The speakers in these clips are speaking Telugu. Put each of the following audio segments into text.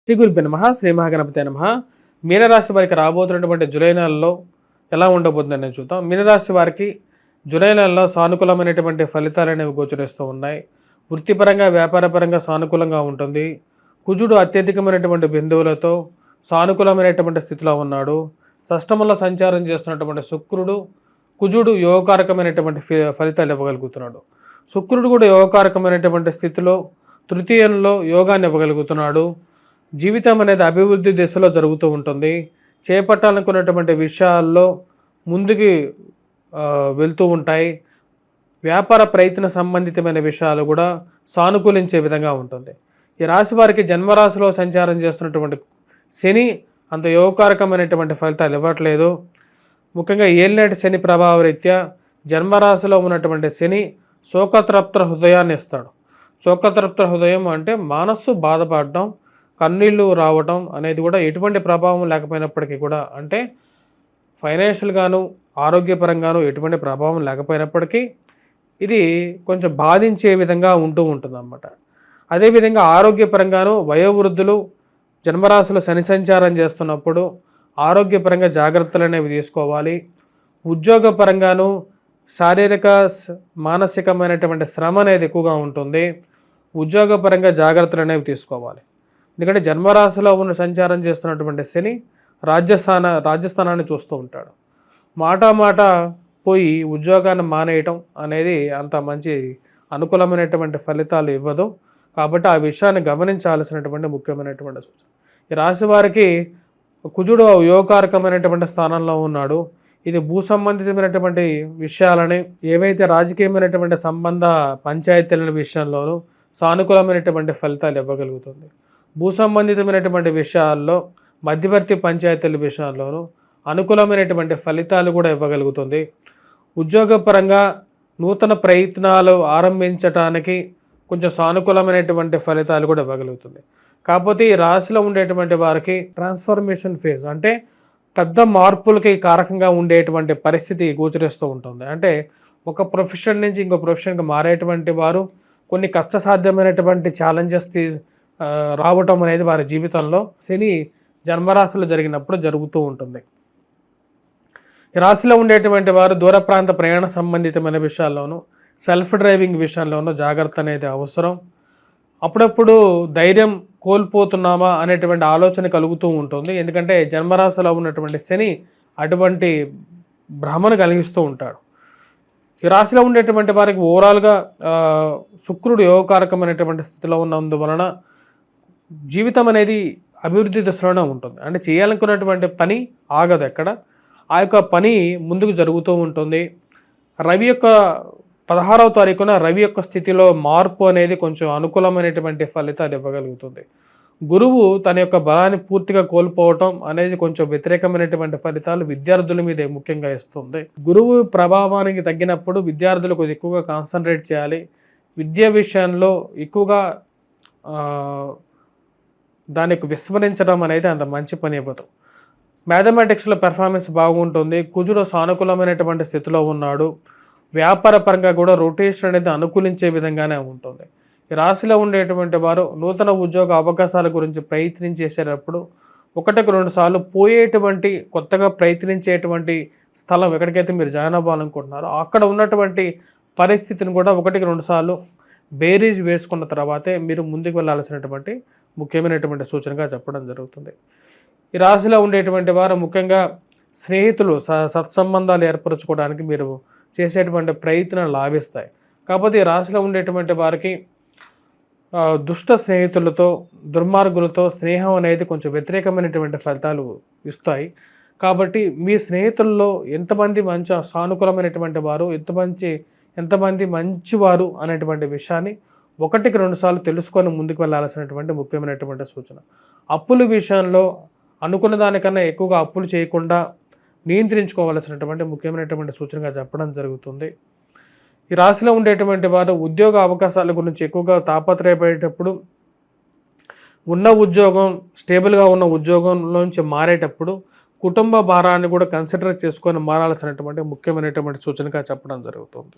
శ్రీ గురుభ్యో నమః. శ్రీ మహాగణపతే నమః. మీనరాశి వారికి రాబోతున్నటువంటి జూలై నెలలో ఎలా ఉండబోతుందని చూద్దాం. మీనరాశి వారికి జూలై నెలలో సానుకూలమైనటువంటి ఫలితాలు అనేవి గోచరిస్తూ ఉన్నాయి. వృత్తిపరంగా వ్యాపారపరంగా సానుకూలంగా ఉంటుంది. కుజుడు అత్యధికమైనటువంటి బిందువులతో సానుకూలమైనటువంటి స్థితిలో ఉన్నాడు. షష్టమంలో సంచారం చేస్తున్నటువంటి శుక్రుడు కుజుడు యోగకారకమైనటువంటి ఫలితాలు ఇవ్వగలుగుతున్నాడు. శుక్రుడు కూడా యోగకారకమైనటువంటి స్థితిలో తృతీయంలో యోగాన్ని ఇవ్వగలుగుతున్నాడు. జీవితం అనేది అభివృద్ధి దిశలో జరుగుతూ ఉంటుంది. చేపట్టాలనుకున్నటువంటి విషయాల్లో ముందుకి వెళ్తూ ఉంటాయి. వ్యాపార ప్రయత్న సంబంధితమైన విషయాలు కూడా సానుకూలించే విధంగా ఉంటుంది. ఈ రాశి వారికి జన్మరాశిలో సంచారం చేస్తున్నటువంటి శని అంత యోగకారకమైనటువంటి ఫలితాలు ఇవ్వట్లేదు. ముఖ్యంగా ఏలినాటి శని ప్రభావరీత్యా జన్మరాశిలో ఉన్నటువంటి శని శోకతృప్త హృదయాన్ని ఇస్తాడు. శోకతృప్త హృదయం అంటే మనస్సు బాధపడడం, కన్నీళ్ళు రావటం అనేది కూడా ఎటువంటి ప్రభావం లేకపోయినప్పటికీ కూడా, అంటే ఫైనాన్షియల్గాను ఆరోగ్యపరంగాను ఎటువంటి ప్రభావం లేకపోయినప్పటికీ ఇది కొంచెం బాధించే విధంగా ఉంటూ ఉంటుంది అన్నమాట. అదేవిధంగా ఆరోగ్యపరంగాను వయోవృద్ధులు జన్మరాశిలో శని సంచారం చేస్తున్నప్పుడు ఆరోగ్యపరంగా జాగ్రత్తలు అనేవి తీసుకోవాలి. ఉద్యోగపరంగాను శారీరక మానసికమైనటువంటి శ్రమ అనేది ఎక్కువగా ఉంటుంది. ఉద్యోగపరంగా జాగ్రత్తలు అనేవి తీసుకోవాలి. ఎందుకంటే జన్మరాశిలో ఉన్న సంచారం చేస్తున్నటువంటి శని రాజ్యస్థానాన్ని చూస్తూ ఉంటాడు. మాట పోయి ఉద్యోగాన్ని మానేయటం అనేది అంత మంచి అనుకూలమైనటువంటి ఫలితాలు ఇవ్వదు. కాబట్టి ఆ విషయాన్ని గమనించాల్సినటువంటి ముఖ్యమైనటువంటి సూచన. ఈ రాశి వారికి కుజుడు యోగకారకమైనటువంటి స్థానంలో ఉన్నాడు. ఇది భూ సంబంధితమైనటువంటి విషయాలని, ఏవైతే రాజకీయమైనటువంటి సంబంధ పంచాయతీల విషయంలోనూ సానుకూలమైనటువంటి ఫలితాలు ఇవ్వగలుగుతుంది. భూ సంబంధితమైనటువంటి విషయాల్లో మధ్యవర్తి పంచాయతీల విషయాల్లోనూ అనుకూలమైనటువంటి ఫలితాలు కూడా ఇవ్వగలుగుతుంది. ఉద్యోగపరంగా నూతన ప్రయత్నాలు ఆరంభించటానికి కొంచెం సానుకూలమైనటువంటి ఫలితాలు కూడా ఇవ్వగలుగుతుంది. కాకపోతే ఈ రాశిలో ఉండేటువంటి వారికి ట్రాన్స్ఫర్మేషన్ ఫేజ్ అంటే పెద్ద మార్పులకి కారకంగా ఉండేటువంటి పరిస్థితి గోచరిస్తూ ఉంటుంది. అంటే ఒక ప్రొఫెషన్ నుంచి ఇంకో ప్రొఫెషన్కి మారేటువంటి వారు కొన్ని కష్టసాధ్యమైనటువంటి ఛాలెంజెస్ రావటం అనేది వారి జీవితంలో శని జన్మరాశిలో జరిగినప్పుడు జరుగుతూ ఉంటుంది. ఈ రాశిలో ఉండేటువంటి వారు దూర ప్రాంత ప్రయాణ సంబంధితమైన విషయాల్లోనూ సెల్ఫ్ డ్రైవింగ్ విషయంలోనూ జాగ్రత్త అనేది అవసరం. అప్పుడప్పుడు ధైర్యం కోల్పోతున్నామా అనేటువంటి ఆలోచన కలుగుతూ ఉంటుంది. ఎందుకంటే జన్మరాశిలో ఉన్నటువంటి శని అటువంటి భ్రమను కలిగిస్తూ ఉంటాడు. ఈ రాశిలో ఉండేటువంటి వారికి ఓవరాల్గా శుక్రుడు యోగకారకమైనటువంటి స్థితిలో ఉన్నందువలన జీవితం అనేది అభివృద్ధి దశలోనే ఉంటుంది. అంటే చేయాలనుకున్నటువంటి పని ఆగదు ఎక్కడ, ఆ యొక్క పని ముందుకు జరుగుతూ ఉంటుంది. రవి యొక్క 16వ తారీఖున రవి యొక్క స్థితిలో మార్పు అనేది కొంచెం అనుకూలమైనటువంటి ఫలితాలు ఇవ్వగలుగుతుంది. గురువు తన యొక్క బలాన్ని పూర్తిగా కోల్పోవటం అనేది కొంచెం వ్యతిరేకమైనటువంటి ఫలితాలు విద్యార్థుల మీద ముఖ్యంగా ఇస్తుంది. గురువు ప్రభావానికి తగ్గినప్పుడు విద్యార్థులకు ఎక్కువగా కాన్సన్ట్రేట్ చేయాలి. విద్య విషయంలో ఎక్కువగా దానికి విస్మరించడం అనేది అంత మంచి పని ఇవ్వదు. మ్యాథమెటిక్స్లో పెర్ఫార్మెన్స్ బాగుంటుంది. కుజుడు సానుకూలమైనటువంటి స్థితిలో ఉన్నాడు. వ్యాపార పరంగా కూడా రొటేషన్ అనేది అనుకూలించే విధంగానే ఉంటుంది. ఈ రాశిలో ఉండేటువంటి వారు నూతన ఉద్యోగ అవకాశాల గురించి ప్రయత్నించేసేటప్పుడు 1-2 సార్లు పోయేటువంటి కొత్తగా ప్రయత్నించేటువంటి స్థలం ఎక్కడికైతే మీరు జాయిన్ అవ్వాలనుకుంటున్నారో అక్కడ ఉన్నటువంటి పరిస్థితిని కూడా 1-2 సార్లు బేరీజ్ వేసుకున్న తర్వాతే మీరు ముందుకు వెళ్ళాల్సినటువంటి ముఖ్యమైనటువంటి సూచనగా చెప్పడం జరుగుతుంది. ఈ రాశిలో ఉండేటువంటి వారు ముఖ్యంగా స్నేహితులు సత్సంబంధాలు ఏర్పరచుకోవడానికి మీరు చేసేటువంటి ప్రయత్నాలు లాభిస్తాయి. కాకపోతే ఈ రాశిలో ఉండేటువంటి వారికి దుష్ట స్నేహితులతో దుర్మార్గులతో స్నేహం అనేది కొంచెం వ్యతిరేకమైనటువంటి ఫలితాలు ఇస్తాయి. కాబట్టి మీ స్నేహితుల్లో ఎంతమంది మంచి సానుకూలమైనటువంటి వారు, ఎంతమంది మంచివారు అనేటువంటి విషయాన్ని 1-2 సార్లు తెలుసుకొని ముందుకు వెళ్ళాల్సినటువంటి ముఖ్యమైనటువంటి సూచన. అప్పుల విషయంలో అనుకున్న దానికన్నా ఎక్కువగా అప్పులు చేయకుండా నియంత్రించుకోవాల్సినటువంటి ముఖ్యమైనటువంటి సూచనగా చెప్పడం జరుగుతుంది. ఈ రాశిలో ఉండేటువంటి వారు ఉద్యోగ అవకాశాల గురించి ఎక్కువగా తాపత్రయపడేటప్పుడు, ఉన్న ఉద్యోగం స్టేబుల్గా ఉన్న ఉద్యోగంలోంచి మారేటప్పుడు కుటుంబ భారాన్ని కూడా కన్సిడర్ చేసుకొని మారాల్సినటువంటి ముఖ్యమైనటువంటి సూచనగా చెప్పడం జరుగుతుంది.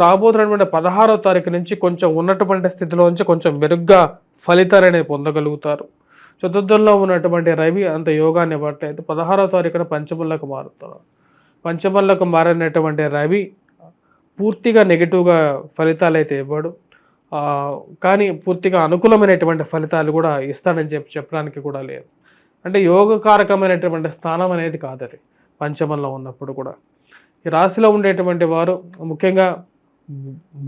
రాబోతున్నటువంటి 16వ తారీఖు నుంచి కొంచెం ఉన్నటువంటి స్థితిలో నుంచి కొంచెం మెరుగ్గా ఫలితాలు అనేది పొందగలుగుతారు. చతుర్థంలో ఉన్నటువంటి రవి అంత యోగాన్ని ఇవ్వట్లేదు. 16వ తారీఖున పంచమంలోకి మారుతున్నారు. పంచమంలోకి మారినటువంటి రవి పూర్తిగా నెగిటివ్గా ఫలితాలు అయితే ఇవ్వడు, కానీ పూర్తిగా అనుకూలమైనటువంటి ఫలితాలు కూడా ఇస్తాడని చెప్పడానికి కూడా లేదు. అంటే యోగకారకమైనటువంటి స్థానం అనేది కాదు అది పంచమంలో ఉన్నప్పుడు కూడా. ఈ రాశిలో ఉండేటువంటి వారు ముఖ్యంగా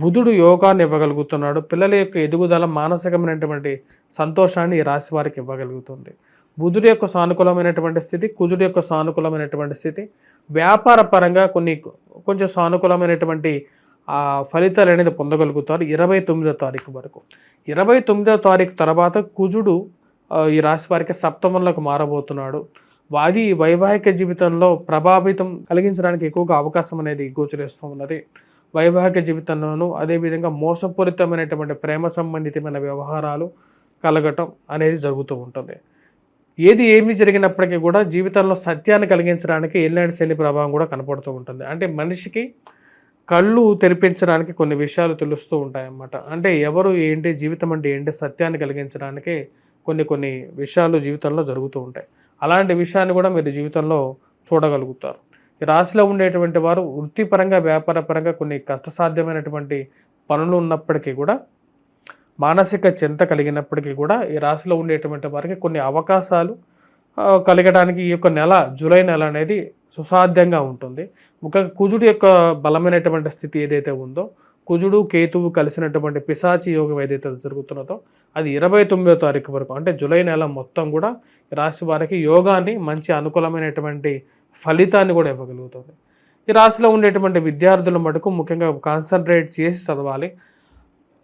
బుధుడు యోగాన్ని ఇవ్వగలుగుతున్నాడు. పిల్లల యొక్క ఎదుగుదల మానసికమైనటువంటి సంతోషాన్ని ఈ రాశి వారికి ఇవ్వగలుగుతుంది. బుధుడు యొక్క సానుకూలమైనటువంటి స్థితి, కుజుడు యొక్క సానుకూలమైనటువంటి స్థితి, వ్యాపార పరంగా కొంచెం సానుకూలమైనటువంటి ఫలితాలు అనేది పొందగలుగుతారు 29వ తారీఖు వరకు. 29వ తారీఖు తర్వాత కుజుడు ఈ రాశి వారికి సప్తమంలోకి మారబోతున్నాడు. అది వైవాహిక జీవితంలో ప్రభావితం కలిగించడానికి ఎక్కువగా అవకాశం అనేది గోచరిస్తూ ఉన్నది. వైవాహిక జీవితంలోనూ అదేవిధంగా మోసపూరితమైనటువంటి ప్రేమ సంబంధితమైన వ్యవహారాలు కలగటం అనేది జరుగుతూ ఉంటుంది. ఏమి జరిగినప్పటికీ కూడా జీవితంలో సత్యాన్ని కలిగించడానికి ఏలినాటి శని ప్రభావం కూడా కనపడుతూ ఉంటుంది. అంటే మనిషికి కళ్ళు తెరిపించడానికి కొన్ని విషయాలు తెలుస్తూ ఉంటాయన్నమాట. అంటే ఎవరు ఏంటి, జీవితం అంటే ఏంటి, సత్యాన్ని కలిగించడానికి కొన్ని విషయాలు జీవితంలో జరుగుతూ ఉంటాయి. అలాంటి విషయాన్ని కూడా మీరు జీవితంలో చూడగలుగుతారు. ఈ రాశిలో ఉండేటువంటి వారు వృత్తిపరంగా వ్యాపారపరంగా కొన్ని కష్టసాధ్యమైనటువంటి పనులు ఉన్నప్పటికీ కూడా, మానసిక చింత కలిగినప్పటికీ కూడా ఈ రాశిలో ఉండేటువంటి వారికి కొన్ని అవకాశాలు కలగడానికి ఈ యొక్క నెల, జూలై నెల అనేది సుసాధ్యంగా ఉంటుంది. ముఖ్యంగా కుజుడు యొక్క బలమైనటువంటి స్థితి ఏదైతే ఉందో, కుజుడు కేతువు కలిసినటువంటి పిశాచి యోగం ఏదైతే జరుగుతున్నదో అది 29వ తారీఖు వరకు, అంటే జూలై నెల మొత్తం కూడా రాశి వారికి యోగాన్ని, మంచి అనుకూలమైనటువంటి ఫలితాన్ని కూడా ఇవ్వగలుగుతుంది. ఈ రాశిలో ఉండేటువంటి విద్యార్థుల మటుకు ముఖ్యంగా కాన్సన్ట్రేట్ చేసి చదవాలి.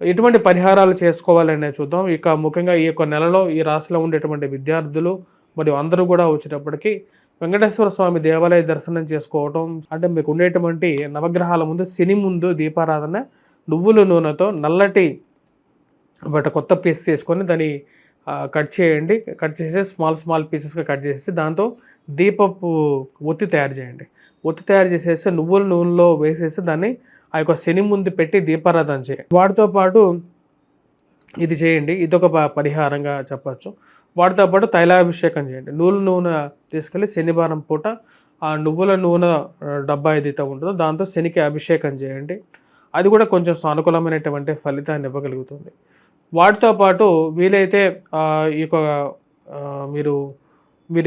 ఎటువంటి పరిహారాలు చేసుకోవాలనే చూద్దాం. ఇక ముఖ్యంగా ఈ యొక్క నెలలో ఈ రాశిలో ఉండేటువంటి విద్యార్థులు మరియు అందరూ కూడా వచ్చేటప్పటికి వెంకటేశ్వర స్వామి దేవాలయ దర్శనం చేసుకోవటం, అంటే మీకు ఉండేటువంటి నవగ్రహాల ముందు శని ముందు దీపారాధన, నువ్వుల నూనెతో నల్లటి కొత్త పీస్ చేసుకొని దాన్ని కట్ చేయండి. కట్ చేసి స్మాల్ పీసెస్గా కట్ చేసి దాంతో దీపపు ఒత్తి తయారు చేయండి. ఒత్తి తయారు చేసేసి నువ్వుల నూనెలో వేసేసి దాన్ని ఆ యొక్క శని ముందు పెట్టి దీపారాధన చేయండి. వాటితో పాటు ఇది చేయండి, ఇదొక పరిహారంగా చెప్పచ్చు. వాటితో పాటు తైలాభిషేకం చేయండి. నువ్వుల నూనె తీసుకెళ్ళి శనివారం పూట ఆ నువ్వుల నూనె డబ్బా ఏదైతే ఉంటుందో దాంతో శనికి అభిషేకం చేయండి. అది కూడా కొంచెం సానుకూలమైనటువంటి ఫలితాన్ని ఇవ్వగలుగుతుంది. వాటితో పాటు వీలైతే ఈ యొక్క మీరు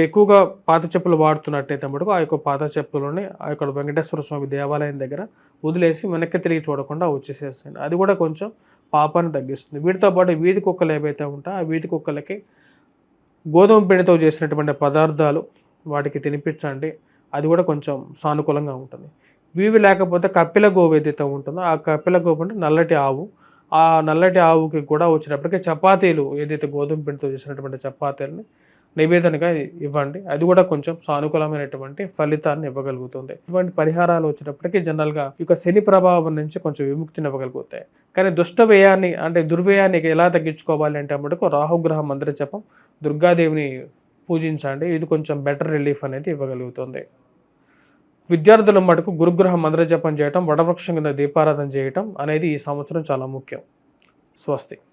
ఎక్కువగా పాత చెప్పులు వాడుతున్నట్టయితే మటుకు ఆ యొక్క పాత చెప్పులని ఆ యొక్క వెంకటేశ్వర స్వామి దేవాలయం దగ్గర వదిలేసి వెనక్కి తిరిగి చూడకుండా వచ్చేసేసేయండి. అది కూడా కొంచెం పాపాన్ని తగ్గిస్తుంది. వీటితో పాటు వీధి కుక్కలు ఏవైతే ఉంటాయో ఆ వీధి కుక్కలకి గోధుమ పిండితో చేసినటువంటి పదార్థాలు వాటికి తినిపించండి. అది కూడా కొంచెం సానుకూలంగా ఉంటుంది. వీవి లేకపోతే కపిల గోవు ఏదైతే ఉంటుందో ఆ కపిల గోవు అంటే నల్లటి ఆవు, ఆ నల్లటి ఆవుకి కూడా వచ్చేటప్పటికి చపాతీలు ఏదైతే గోధుమ పిండితో చేసినటువంటి చపాతీలని నివేదనగా ఇవ్వండి. అది కూడా కొంచెం సానుకూలమైనటువంటి ఫలితాన్ని ఇవ్వగలుగుతుంది. ఇటువంటి పరిహారాలు వచ్చేటప్పటికి జనరల్గా ఇక శని ప్రభావం నుంచి కొంచెం విముక్తిని ఇవ్వగలుగుతాయి. కానీ దుష్టవ్యయాన్ని, అంటే దుర్వ్యయాన్ని ఎలా తగ్గించుకోవాలి అంటే మటుకు రాహుగ్రహ మంత్ర జపం, దుర్గాదేవిని పూజించండి. ఇది కొంచెం బెటర్ రిలీఫ్ అనేది ఇవ్వగలుగుతుంది. విద్యార్థుల మటుకు గురుగ్రహ మంత్ర జపం చేయటం, వడవృక్షం కింద దీపారాధన చేయటం అనేది ఈ సంవత్సరం చాలా ముఖ్యం. స్వస్తి.